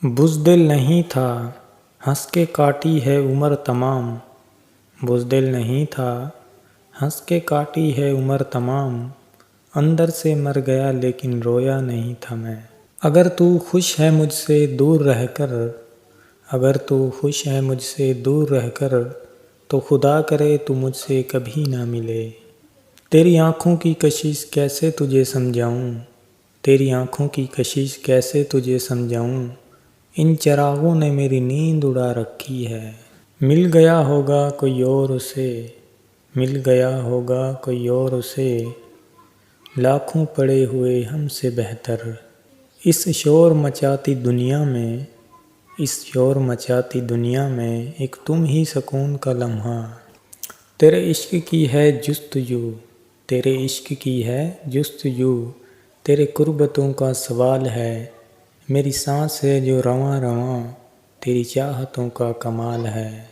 बुज़दिल नहीं था, हंस के काटी है उम्र तमाम। बुज़दिल नहीं था, हंस के काटी है उम्र तमाम। अंदर से मर गया लेकिन रोया नहीं था मैं। अगर तू खुश है मुझसे दूर रहकर, अगर तू खुश है मुझसे दूर रहकर, तो खुदा करे तू मुझसे कभी ना मिले। तेरी आँखों की कशिश कैसे तुझे समझाऊँ, तेरी आँखों की कशिश कैसे तुझे समझाऊँ। इन चिरागों ने मेरी नींद उड़ा रखी है। मिल गया होगा कोई और उसे, मिल गया होगा कोई और उसे, लाखों पड़े हुए हमसे बेहतर। इस शोर मचाती दुनिया में, इस शोर मचाती दुनिया में एक तुम ही सुकून का लम्हा। तेरे इश्क की है जुस्तजू, तेरे इश्क की है जुस्तजू, तेरे कुर्बतों का सवाल है। मेरी सांस है जो रवां रवां, तेरी चाहतों का कमाल है।